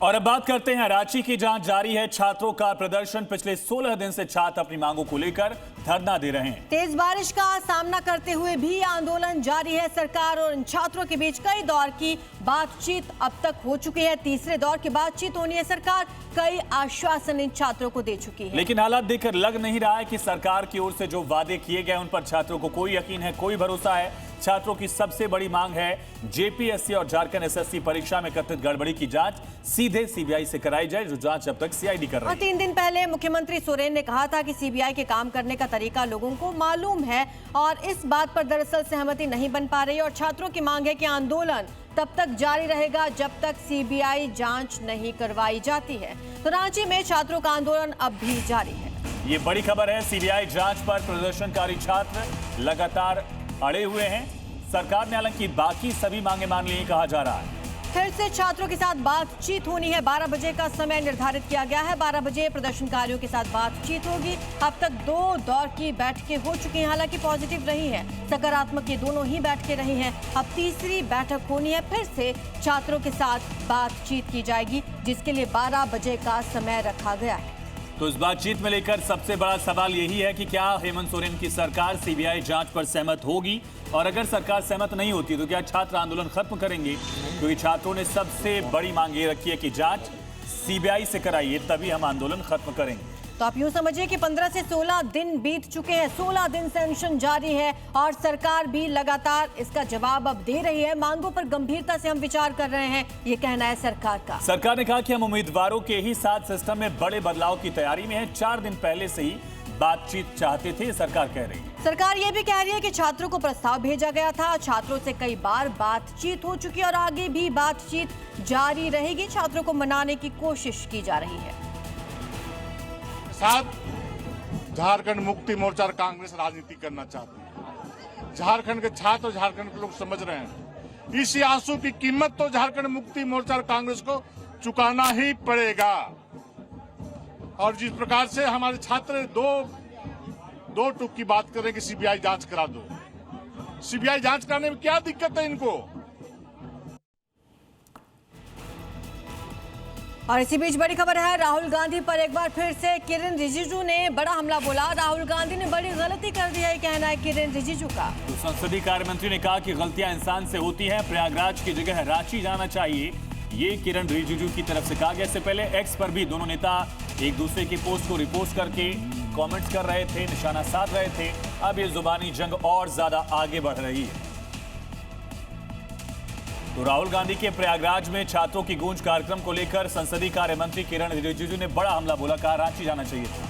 और अब बात करते हैं रांची की, जहां जारी है छात्रों का प्रदर्शन। पिछले 16 दिन से छात्र अपनी मांगों को लेकर धरना दे रहे हैं। तेज बारिश का सामना करते हुए भी आंदोलन जारी है। सरकार और इन छात्रों के बीच कई दौर की बातचीत अब तक हो चुकी है। तीसरे दौर की बातचीत होनी है। सरकार कई आश्वासन इन छात्रों को दे चुकी है, लेकिन हालात देखकर लग नहीं रहा है कि सरकार की ओर से जो वादे किए गए उन पर छात्रों को कोई यकीन है, कोई भरोसा है। छात्रों की सबसे बड़ी मांग है जेपीएससी और झारखंड एसएससी परीक्षा में कथित गड़बड़ी की जांच सीधे सीबीआई से कराई जाए, जो जांच अब तक सीआईडी कर रही है। 3 दिन पहले मुख्यमंत्री सोरेन ने कहा था कि सीबीआई के काम करने का तरीका लोगों को मालूम है और इस बात पर दरअसल सहमति नहीं बन पा रही और छात्रों की मांग है कि आंदोलन तब तक जारी रहेगा जब तक सीबीआई जांच नहीं करवाई जाती है। तो रांची में छात्रों का आंदोलन अब भी जारी है। ये बड़ी खबर है। सीबीआई जांच पर प्रदर्शनकारी छात्र लगातार अड़े हुए हैं। सरकार ने हालांकि बाकी सभी मांगे मान ली, कहा जा रहा है। फिर से छात्रों के साथ बातचीत होनी है। 12 बजे का समय निर्धारित किया गया है। 12 बजे प्रदर्शनकारियों के साथ बातचीत होगी। अब तक 2 दौर की बैठकें हो चुकी हैं, हालांकि पॉजिटिव रही है, सकारात्मक ये दोनों ही बैठकें रही हैं। अब तीसरी बैठक होनी है। फिर से छात्रों के साथ बातचीत की जाएगी, जिसके लिए 12 बजे का समय रखा गया है। तो इस बातचीत में लेकर सबसे बड़ा सवाल यही है कि क्या हेमंत सोरेन की सरकार सीबीआई जांच पर सहमत होगी, और अगर सरकार सहमत नहीं होती तो क्या छात्र आंदोलन खत्म करेंगे? क्योंकि छात्रों ने सबसे बड़ी मांग ये रखी है कि जांच सीबीआई से कराइए, तभी हम आंदोलन खत्म करेंगे। तो आप यूं समझिए कि 15 से 16 दिन बीत चुके हैं। 16 दिन से अनशन जारी है और सरकार भी लगातार इसका जवाब अब दे रही है। मांगों पर गंभीरता से हम विचार कर रहे हैं, ये कहना है सरकार का। सरकार ने कहा कि हम उम्मीदवारों के ही साथ सिस्टम में बड़े बदलाव की तैयारी में है। 4 दिन पहले से ही बातचीत चाहते थे, सरकार कह रही है। सरकार ये भी कह रही है कि छात्रों को प्रस्ताव भेजा गया था, छात्रों से कई बार बातचीत हो चुकी है और आगे भी बातचीत जारी रहेगी। छात्रों को मनाने की कोशिश की जा रही है। साथ झारखंड मुक्ति मोर्चा और कांग्रेस राजनीति करना चाहती है। झारखंड के छात्र और झारखंड के लोग समझ रहे हैं इस आंसू की कीमत तो झारखंड मुक्ति मोर्चा और कांग्रेस को चुकाना ही पड़ेगा। और जिस प्रकार से हमारे छात्र दो टूक की बात करें कि सीबीआई जांच करा दो, सीबीआई जांच कराने में क्या दिक्कत है इनको? और इसी बीच बड़ी खबर है, राहुल गांधी पर एक बार फिर से किरेन रिजिजू ने बड़ा हमला बोला। राहुल गांधी ने बड़ी गलती कर दी है, कहना है किरेन रिजिजू का। तो संसदीय कार्य मंत्री ने कहा कि गलतियां इंसान से होती हैं, प्रयागराज की जगह रांची जाना चाहिए, ये किरेन रिजिजू की तरफ से कहा गया। इससे पहले एक्स पर भी दोनों नेता एक दूसरे की पोस्ट को रिपोस्ट करके कमेंट्स कर रहे थे, निशाना साध रहे थे। अब ये जुबानी जंग और ज्यादा आगे बढ़ रही है। तो राहुल गांधी के प्रयागराज में छात्रों की गूंज कार्यक्रम को लेकर संसदीय कार्य मंत्री किरेन रिजिजू ने बड़ा हमला बोला, कहा रांची जाना चाहिए था।